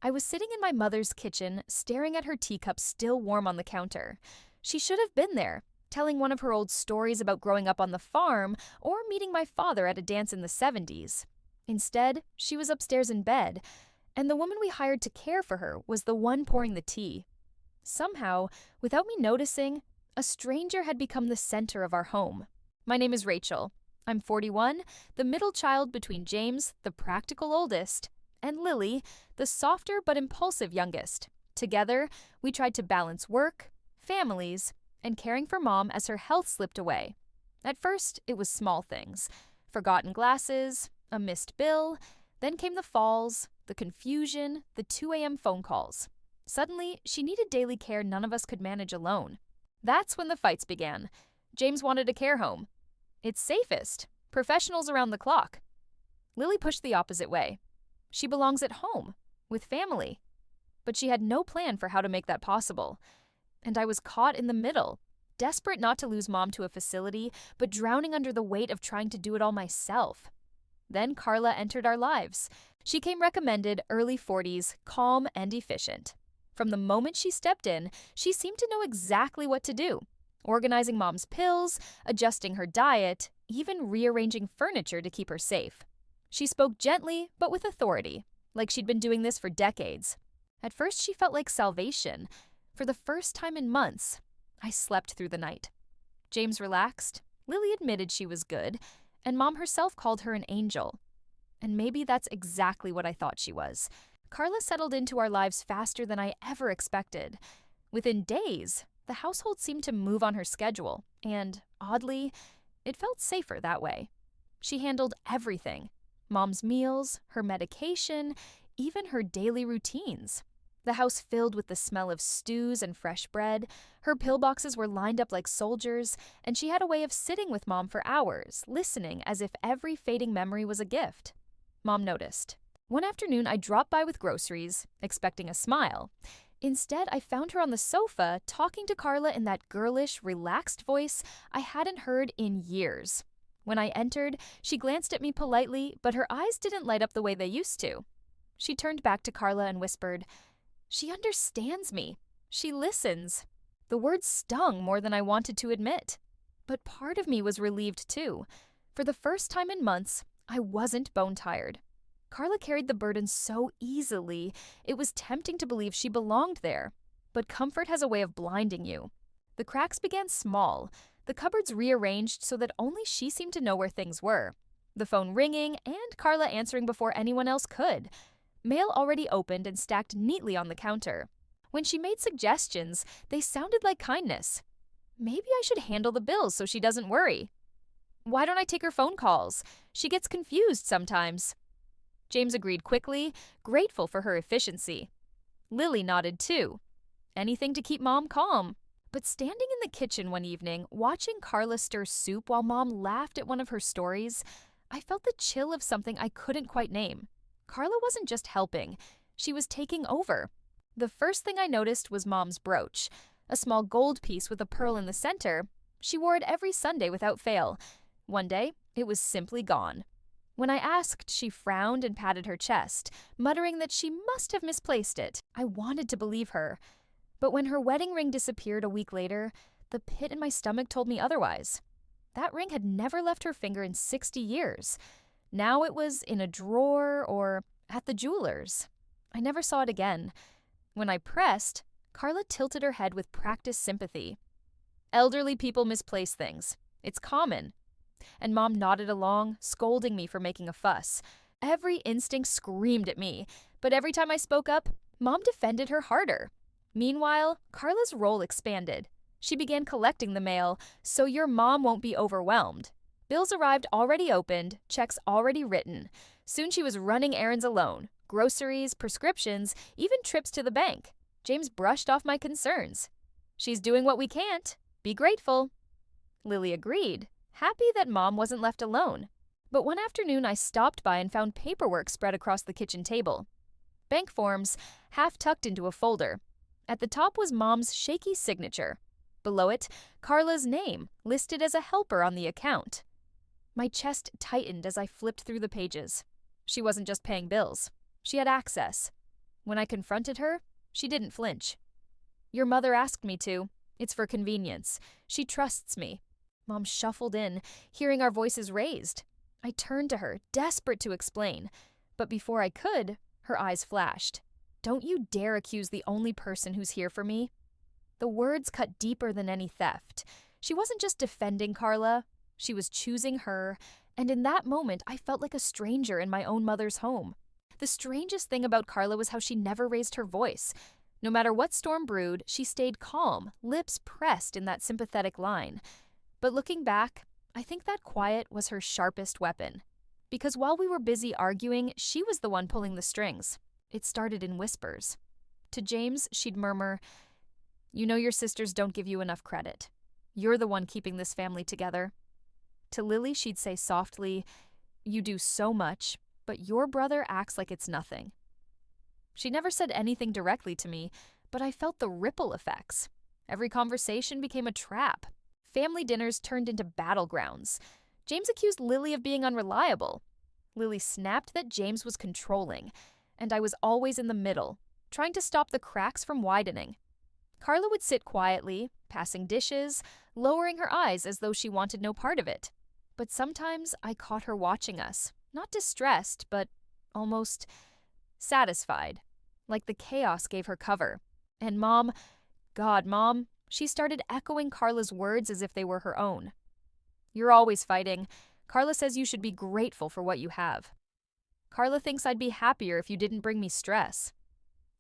I was sitting in my mother's kitchen, staring at her teacup still warm on the counter. She should have been there, telling one of her old stories about growing up on the farm or meeting my father at a dance in the 70s. Instead, she was upstairs in bed, and the woman we hired to care for her was the one pouring the tea. Somehow, without me noticing, a stranger had become the center of our home. My name is Rachel. I'm 41, the middle child between James, the practical oldest, and Lily, the softer but impulsive youngest. Together, we tried to balance work, families, and caring for Mom as her health slipped away. At first, it was small things. Forgotten glasses, a missed bill, then came the falls, the confusion, the 2 a.m. phone calls. Suddenly, she needed daily care none of us could manage alone. That's when the fights began. James wanted a care home. It's safest. Professionals around the clock. Lily pushed the opposite way. She belongs at home, with family. But she had no plan for how to make that possible. And I was caught in the middle, desperate not to lose Mom to a facility, but drowning under the weight of trying to do it all myself. Then Carla entered our lives. She came recommended, early 40s, calm and efficient. From the moment she stepped in, she seemed to know exactly what to do. Organizing Mom's pills, adjusting her diet, even rearranging furniture to keep her safe. She spoke gently, but with authority, like she'd been doing this for decades. At first, she felt like salvation. For the first time in months, I slept through the night. James relaxed, Lily admitted she was good, and Mom herself called her an angel. And maybe that's exactly what I thought she was. Carla settled into our lives faster than I ever expected. Within days, the household seemed to move on her schedule, and, oddly, it felt safer that way. She handled everything. Mom's meals, her medication, even her daily routines. The house filled with the smell of stews and fresh bread. Her pillboxes were lined up like soldiers, and she had a way of sitting with Mom for hours, listening as if every fading memory was a gift. Mom noticed. One afternoon, I dropped by with groceries, expecting a smile. Instead, I found her on the sofa, talking to Carla in that girlish, relaxed voice I hadn't heard in years. When I entered, she glanced at me politely, but her eyes didn't light up the way they used to. She turned back to Carla and whispered, "She understands me. She listens." The words stung more than I wanted to admit. But part of me was relieved too. For the first time in months, I wasn't bone-tired. Carla carried the burden so easily, it was tempting to believe she belonged there. But comfort has a way of blinding you. The cracks began small, the cupboards rearranged so that only she seemed to know where things were. The phone ringing and Carla answering before anyone else could. Mail already opened and stacked neatly on the counter. When she made suggestions, they sounded like kindness. Maybe I should handle the bills so she doesn't worry. Why don't I take her phone calls? She gets confused sometimes. James agreed quickly, grateful for her efficiency. Lily nodded too. Anything to keep Mom calm. But standing in the kitchen one evening, watching Carla stir soup while Mom laughed at one of her stories, I felt the chill of something I couldn't quite name. Carla wasn't just helping, she was taking over. The first thing I noticed was Mom's brooch, a small gold piece with a pearl in the center. She wore it every Sunday without fail. One day, it was simply gone. When I asked, she frowned and patted her chest, muttering that she must have misplaced it. I wanted to believe her. But when her wedding ring disappeared a week later, the pit in my stomach told me otherwise. That ring had never left her finger in 60 years. Now it was in a drawer or at the jeweler's. I never saw it again. When I pressed, Carla tilted her head with practiced sympathy. Elderly people misplace things. It's common. And Mom nodded along, scolding me for making a fuss. Every instinct screamed at me, but every time I spoke up, Mom defended her harder. Meanwhile, Carla's role expanded. She began collecting the mail, so your mom won't be overwhelmed. Bills arrived already opened, checks already written. Soon she was running errands alone. Groceries, prescriptions, even trips to the bank. James brushed off my concerns. She's doing what we can't. Be grateful. Lily agreed, happy that Mom wasn't left alone. But one afternoon I stopped by and found paperwork spread across the kitchen table. Bank forms, half tucked into a folder. At the top was Mom's shaky signature. Below it, Carla's name, listed as a helper on the account. My chest tightened as I flipped through the pages. She wasn't just paying bills. She had access. When I confronted her, she didn't flinch. "Your mother asked me to. It's for convenience. She trusts me." Mom shuffled in, hearing our voices raised. I turned to her, desperate to explain. But before I could, her eyes flashed. "Don't you dare accuse the only person who's here for me." The words cut deeper than any theft. She wasn't just defending Carla, she was choosing her, and in that moment I felt like a stranger in my own mother's home. The strangest thing about Carla was how she never raised her voice. No matter what storm brewed, she stayed calm, lips pressed in that sympathetic line. But looking back, I think that quiet was her sharpest weapon. Because while we were busy arguing, she was the one pulling the strings. It started in whispers. To James, she'd murmur, "You know your sisters don't give you enough credit. You're the one keeping this family together." To Lily, she'd say softly, "You do so much, but your brother acts like it's nothing." She never said anything directly to me, but I felt the ripple effects. Every conversation became a trap. Family dinners turned into battlegrounds. James accused Lily of being unreliable. Lily snapped that James was controlling, and I was always in the middle, trying to stop the cracks from widening. Carla would sit quietly, passing dishes, lowering her eyes as though she wanted no part of it. But sometimes I caught her watching us, not distressed, but almost satisfied, like the chaos gave her cover. And Mom, she started echoing Carla's words as if they were her own. "You're always fighting. Carla says you should be grateful for what you have. Carla thinks I'd be happier if you didn't bring me stress.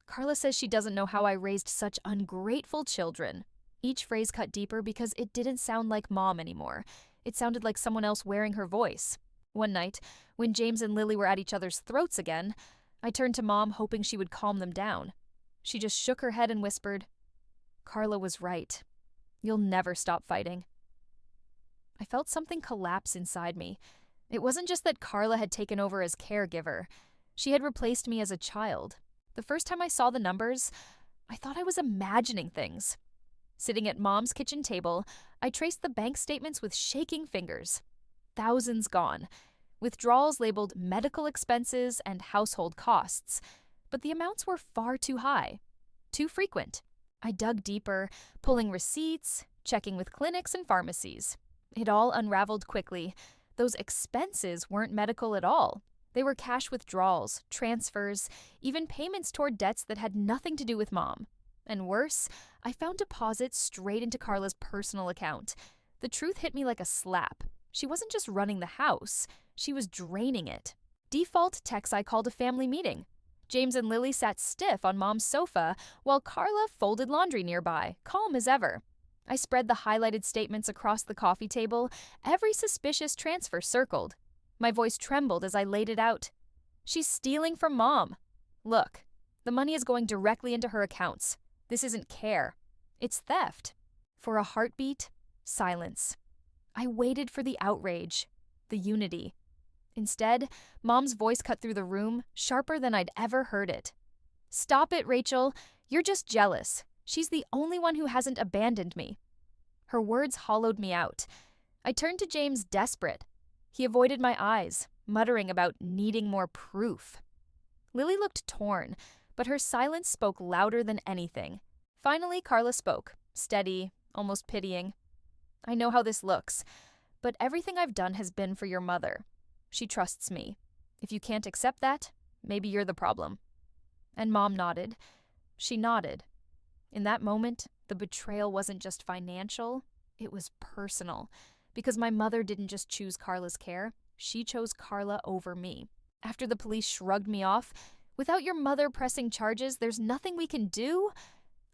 Carla says she doesn't know how I raised such ungrateful children." Each phrase cut deeper because it didn't sound like Mom anymore. It sounded like someone else wearing her voice. One night, when James and Lily were at each other's throats again, I turned to Mom, hoping she would calm them down. She just shook her head and whispered, "Carla was right. You'll never stop fighting." I felt something collapse inside me. It wasn't just that Carla had taken over as caregiver. She had replaced me as a child. The first time I saw the numbers, I thought I was imagining things. Sitting at Mom's kitchen table, I traced the bank statements with shaking fingers. Thousands gone. Withdrawals labeled medical expenses and household costs. But the amounts were far too high. Too frequent. I dug deeper, pulling receipts, checking with clinics and pharmacies. It all unraveled quickly. Those expenses weren't medical at all. They were cash withdrawals, transfers, even payments toward debts that had nothing to do with Mom. And worse, I found deposits straight into Carla's personal account. The truth hit me like a slap. She wasn't just running the house, she was draining it. Default text I called a family meeting. James and Lily sat stiff on Mom's sofa, while Carla folded laundry nearby, calm as ever. I spread the highlighted statements across the coffee table, every suspicious transfer circled. My voice trembled as I laid it out. "She's stealing from Mom. Look, the money is going directly into her accounts. This isn't care. It's theft." For a heartbeat, silence. I waited for the outrage, the unity. Instead, Mom's voice cut through the room, sharper than I'd ever heard it. "Stop it, Rachel. You're just jealous. She's the only one who hasn't abandoned me." Her words hollowed me out. I turned to James, desperate. He avoided my eyes, muttering about needing more proof. Lily looked torn, but her silence spoke louder than anything. Finally, Carla spoke, steady, almost pitying. "I know how this looks, but everything I've done has been for your mother. She trusts me. If you can't accept that, maybe you're the problem." And Mom nodded. She nodded. In that moment, the betrayal wasn't just financial, it was personal. Because my mother didn't just choose Carla's care, she chose Carla over me. After the police shrugged me off, "Without your mother pressing charges, there's nothing we can do,"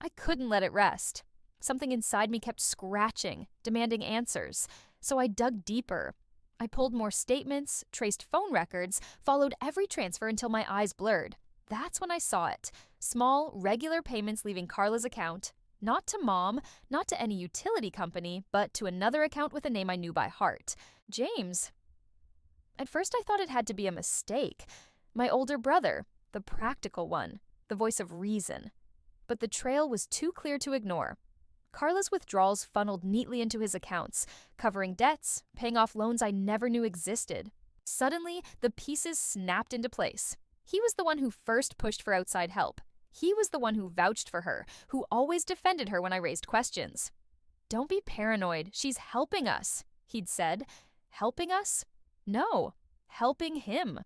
I couldn't let it rest. Something inside me kept scratching, demanding answers. So I dug deeper. I pulled more statements, traced phone records, followed every transfer until my eyes blurred. That's when I saw it. Small, regular payments leaving Carla's account. Not to Mom, not to any utility company, but to another account with a name I knew by heart. James. At first I thought it had to be a mistake. My older brother, the practical one, the voice of reason. But the trail was too clear to ignore. Carla's withdrawals funneled neatly into his accounts, covering debts, paying off loans I never knew existed. Suddenly, the pieces snapped into place. He was the one who first pushed for outside help. He was the one who vouched for her, who always defended her when I raised questions. "Don't be paranoid. She's helping us," he'd said. Helping us? No, helping him.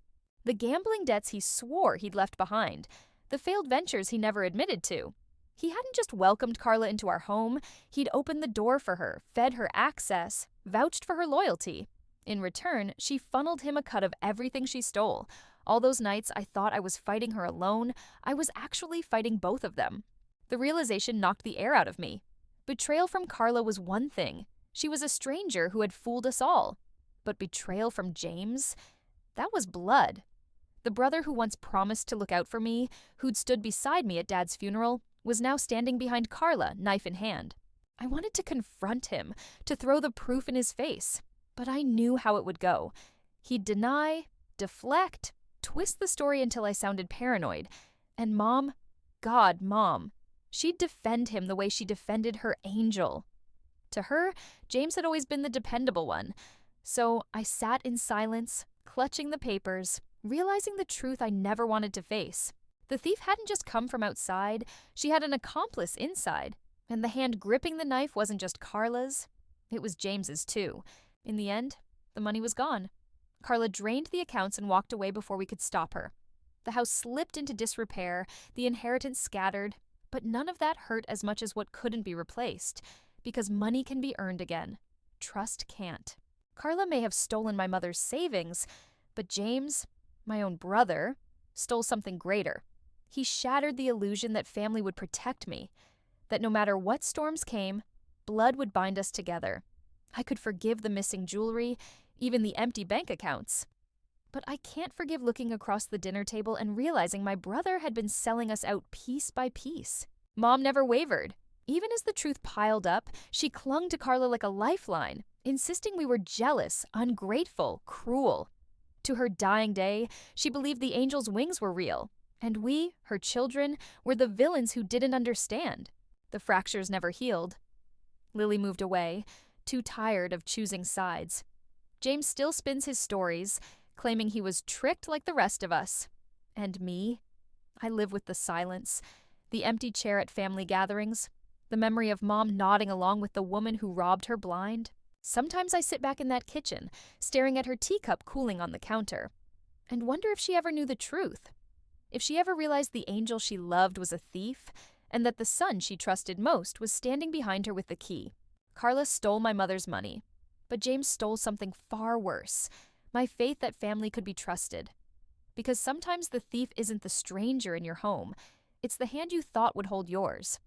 The gambling debts he swore he'd left behind, the failed ventures he never admitted to. He hadn't just welcomed Carla into our home, he'd opened the door for her, fed her access, vouched for her loyalty. In return, she funneled him a cut of everything she stole. All those nights I thought I was fighting her alone, I was actually fighting both of them. The realization knocked the air out of me. Betrayal from Carla was one thing. She was a stranger who had fooled us all. But betrayal from James? That was blood. The brother who once promised to look out for me, who'd stood beside me at Dad's funeral, was now standing behind Carla, knife in hand. I wanted to confront him, to throw the proof in his face. But I knew how it would go. He'd deny, deflect, twist the story until I sounded paranoid. And Mom, God, Mom, she'd defend him the way she defended her angel. To her, James had always been the dependable one. So I sat in silence, clutching the papers, realizing the truth I never wanted to face. The thief hadn't just come from outside, she had an accomplice inside. And the hand gripping the knife wasn't just Carla's, it was James's too. In the end, the money was gone. Carla drained the accounts and walked away before we could stop her. The house slipped into disrepair, the inheritance scattered, but none of that hurt as much as what couldn't be replaced, because money can be earned again. Trust can't. Carla may have stolen my mother's savings, but James, my own brother, stole something greater. He shattered the illusion that family would protect me, that no matter what storms came, blood would bind us together. I could forgive the missing jewelry, even the empty bank accounts. But I can't forgive looking across the dinner table and realizing my brother had been selling us out piece by piece. Mom never wavered. Even as the truth piled up, she clung to Carla like a lifeline, insisting we were jealous, ungrateful, cruel. To her dying day, she believed the angel's wings were real, and we, her children, were the villains who didn't understand. The fractures never healed. Lily moved away, too tired of choosing sides. James still spins his stories, claiming he was tricked like the rest of us. And me? I live with the silence, the empty chair at family gatherings, the memory of Mom nodding along with the woman who robbed her blind. Sometimes I sit back in that kitchen, staring at her teacup cooling on the counter, and wonder if she ever knew the truth. If she ever realized the angel she loved was a thief, and that the son she trusted most was standing behind her with the key. Carla stole my mother's money, but James stole something far worse, my faith that family could be trusted. Because sometimes the thief isn't the stranger in your home, it's the hand you thought would hold yours.